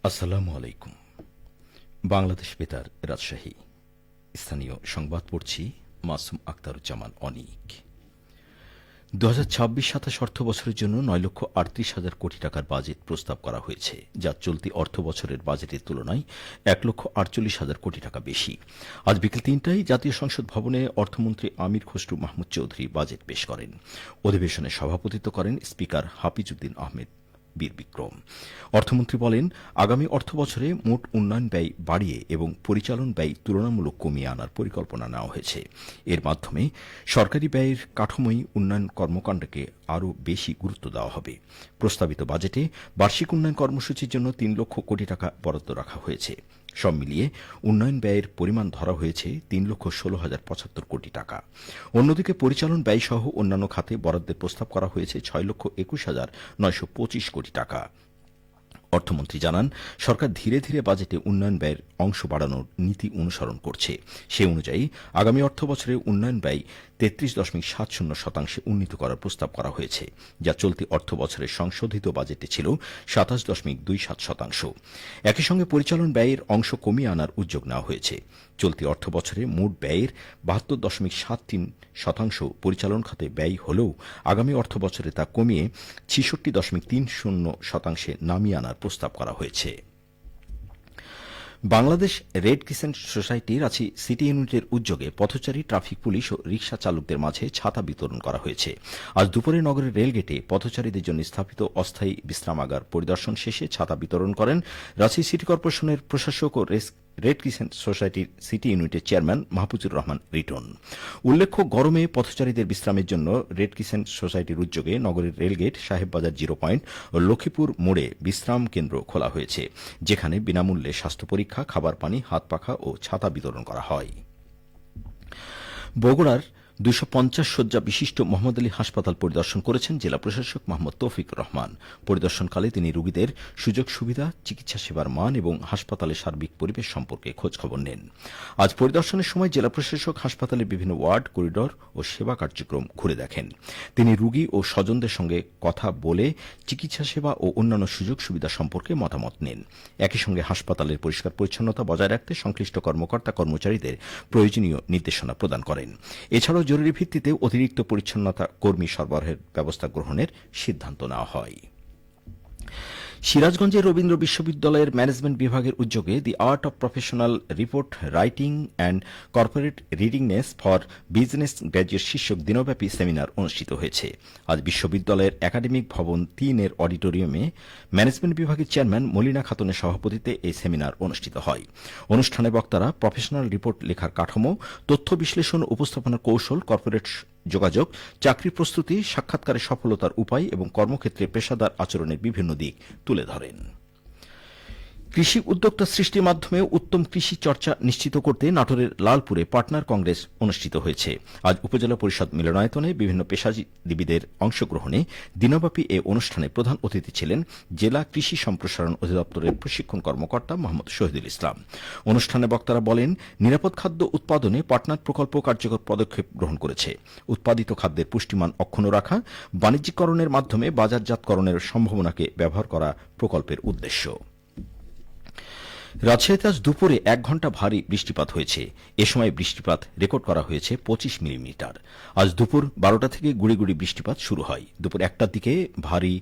আসসালামু আলাইকুম। বাংলাদেশ বেতার, রাজশাহী। স্থানীয় সংবাদ পড়ছি মাসুম আক্তারুজ্জামান অনিক। 2026-27 অর্থবছরের জন্য 9,38,000 কোটি টাকার বাজেট প্রস্তাব করা হয়েছে, যা চলতি অর্থবছরের বাজেটের তুলনায় 1,48,000 কোটি টাকা বেশি। আজ বিকেল 3টায় জাতীয় সংসদ ভবনে অর্থমন্ত্রী আমির খসরু মাহমুদ চৌধুরী বাজেট পেশ করেন। অধিবেশনে সভাপতিত্ব করেন স্পিকার হাফিজউদ্দিন আহমেদ বীর বিক্রম। অর্থমন্ত্রী বলেন, আগামী অর্থবছরে মোট উন্নয়ন ব্যয় বাড়িয়ে এবং পরিচালন ব্যয় তুলনামূলক কমিয়ে আনার পরিকল্পনা নেওয়া হয়েছে। এর মাধ্যমে সরকারি ব্যয়ের কাঠামোই উন্নয়ন কর্মকাণ্ডকে আরও বেশি গুরুত্ব দেওয়া হবে। প্রস্তাবিত বাজেটে বার্ষিক উন্নয়ন কর্মসূচির জন্য 3 লক্ষ কোটি টাকা বরাদ্দ রাখা হয়েছে। সব মিলিয়ে উন্নয়ন ব্যয়ের পরিমাণ ধরা হয়েছে 3,16,075 কোটি টাকা। অন্যদিকে পরিচালন ব্যয়সহ অন্যান্য খাতে বরাদ্দের প্রস্তাব করা হয়েছে 6,21,925 কোটি টাকা। অর্থমন্ত্রী জানান, সরকার ধীরে ধীরে বাজেটে উন্নয়ন ব্যয়ের অংশ বাড়ানোর নীতি অনুসরণ করছে। সে অনুযায়ী আগামী অর্থবছরে উন্নয়ন ব্যয় 33.70% উন্নীত করার প্রস্তাব করা হয়েছে, যা চলতি অর্থবছরের সংশোধিত বাজেটে ছিল 27.27%। একই সঙ্গে পরিচালন ব্যয়ের অংশ কমিয়ে আনার উদ্যোগ নেওয়া হয়েছে। চলতি অর্থবছরে মোট ব্যয়ের 72.73% পরিচালন খাতে ব্যয় হলেও আগামী অর্থবছরে তা কমিয়ে 66.30% নামিয়ে আনার প্রস্তাব করা হয়েছে। Bangladesh red crescent society Ranchi city ইউনিটের উদ্যোগে পথচারী, ট্রাফিক পুলিশ ও রিকশা চালকদের মাঝে ছাতা বিতরণ করা হয়েছে। আজ দুপুরে নগরের রেলগেটে পথচারীদের জন্য স্থাপিত অস্থায়ী বিশ্রামাগার পরিদর্শন শেষে ছাতা বিতরণ করেন রাঁচি সিটি কর্পোরেশনের প্রশাসক ও রেড ক্রিসেন্ট সোসাইটির সিটি ইউনিটের চেয়ারম্যান মাহফুজুর রহমান রিটন। উল্লেখ্য, গরমে পথচারীদের বিশ্রামের জন্য রেড ক্রিসেন্ট সোসাইটির উদ্যোগে নগরের রেলগেট, সাহেববাজার জিরো পয়েন্ট ও লক্ষ্মীপুর মোড়ে বিশ্রাম কেন্দ্র খোলা হয়েছে, যেখানে বিনামূল্যে স্বাস্থ্য পরীক্ষা, খাবার পানি, হাত পাখা ও ছাতা বিতরণ করা হয়। বগুড়ার 250 শয্যা বিশিষ্ট মোহাম্মদ আলী হাসপাতাল পরিদর্শন করেছেন জেলা প্রশাসক মোহাম্মদ তৌফিক রহমান। পরিদর্শনকালে তিনি রোগীদের সুযোগ সুবিধা, চিকিৎসা সেবার মান এবং হাসপাতালের সার্বিক পরিবেশ সম্পর্কে খোঁজখবর নেন। আজ পরিদর্শনের সময় জেলা প্রশাসক হাসপাতালের বিভিন্ন ওয়ার্ড, করিডর ও সেবা কার্যক্রম ঘুরে দেখেন। তিনি রোগী ও স্বজনদের সঙ্গে কথা বলে চিকিৎসা সেবা ও অন্যান্য সুযোগ সুবিধা সম্পর্কে মতামত নেন। একই সঙ্গে হাসপাতালের পরিষ্কার পরিচ্ছন্নতা বজায় রাখতে সংশ্লিষ্ট কর্মকর্তা কর্মচারীদের প্রয়োজনীয় নির্দেশনা প্রদান করেন। এছাড়াও জরুরি ভিত্তিতে অতিরিক্ত পরিচ্ছন্নতা কর্মী সরবরাহের ব্যবস্থা গ্রহণের সিদ্ধান্ত নেওয়া হয়। সিরাজগঞ্জের রবীন্দ্র বিশ্ববিদ্যালয়ের ম্যানেজমেন্ট বিভাগের উদ্যোগে the art of professional report writing and corporate readiness for business graduate শীর্ষক দিনব্যাপী সেমিনার অনুষ্ঠিত হয়েছে। আজ বিশ্ববিদ্যালয়ের একাডেমিক ভবন 3-এর অডিটোরিয়ামে ম্যানেজমেন্ট বিভাগের চেয়ারম্যান মলিনা খাতুনের সভাপতিত্বে এই সেমিনার অনুষ্ঠিত হয়। অনুষ্ঠানে বক্তারা প্রফেশনাল রিপোর্ট লেখার কাঠামো, তথ্য বিশ্লেষণ, উপস্থাপনার কৌশল, কর্পোরেট যোগাযোগ, চাকরি প্রস্তুতি, সাক্ষাৎকারের সফলতার উপায় এবং কর্মক্ষেত্রে পেশাদার আচরণের বিভিন্ন দিক তুলে ধরেন। কৃষি উদ্যোক্তা সৃষ্টির মাধ্যমে উত্তম কৃষি চর্চা নিশ্চিত করতে নাটোরের লালপুরে পার্টনার কংগ্রেস অনুষ্ঠিত হয়েছে। আজ উপজেলা পরিষদ মিলনায়তনে বিভিন্ন পেশাজীবীদের অংশগ্রহণে দিনব্যাপী এ অনুষ্ঠানে প্রধান অতিথি ছিলেন জেলা কৃষি সম্প্রসারণ অধিদপ্তরের প্রশিক্ষণ কর্মকর্তা মোহাম্মদ শহীদুল ইসলাম। অনুষ্ঠানে বক্তারা বলেন, নিরাপদ খাদ্য উৎপাদনে পার্টনার প্রকল্প কার্যকর পদক্ষেপ গ্রহণ করেছে। উৎপাদিত খাদ্যের পুষ্টিমান অক্ষুণ্ণ রাখা, বাণিজ্যিকরণের মাধ্যমে বাজারজাতকরণের সম্ভাবনাকে ব্যবহার করা প্রকল্পের উদ্দেশ্য। রাজশাহীতে আজ দুপুরে 1 ঘণ্টা ভারী বৃষ্টিপাত হয়েছে। এ সময় বৃষ্টিপাত রেকর্ড করা হয়েছে 25 মিলিমিটার। আজ দুপুর 12টা থেকে গুড়ি গুড়ি বৃষ্টিপাত শুরু হয়। দুপুর 1টার দিকে ভারী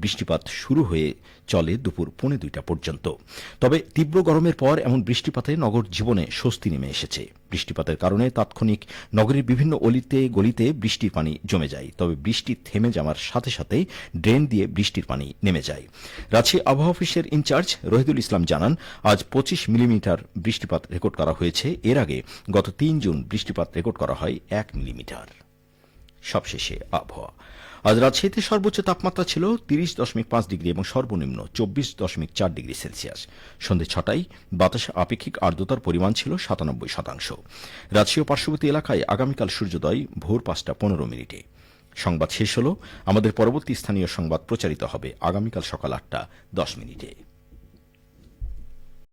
বৃষ্টিপাত শুরু হয়ে চলে দুপুর 1:45 পর্যন্ত। তবে তীব্র গরমের পর এমন বৃষ্টিপাতে নগর জীবনে স্বস্তি নেমে এসেছে। বৃষ্টিপাতের কারণে তাৎক্ষণিক নগরের বিভিন্ন অলিতে গলিতে বৃষ্টির পানি জমে যায়। তবে বৃষ্টি থেমে যাওয়ার সাথে সাথে ড্রেন দিয়ে বৃষ্টির পানি নেমে যায়। রাজশাহী আবহাওয়া অফিসের ইনচার্জ রহিদুল ইসলাম জানান, আজ 25 মিলিমিটার বৃষ্টিপাত রেকর্ড করা হয়েছে। এর আগে গত 3 জুন বৃষ্টিপাত রেকর্ড করা হয় 1 মিলিমিটার। সবশেষে আবহাওয়া। আজ রাজশাহীতে সর্বোচ্চ তাপমাত্রা ছিল 30.5 ডিগ্রি এবং সর্বনিম্ন 24.4 ডিগ্রি সেলসিয়াস। সন্ধ্যে 6টায় বাতাসে আপেক্ষিক আর্দ্রতার পরিমাণ ছিল 97%। রাজশাহী ও পার্শ্ববর্তী এলাকায় আগামীকাল সূর্যোদয় ভোর 5:15। সংবাদ শেষ হল। আমাদের পরবর্তী স্থানীয় সংবাদ প্রচারিত হবে আগামীকাল সকাল 8:10।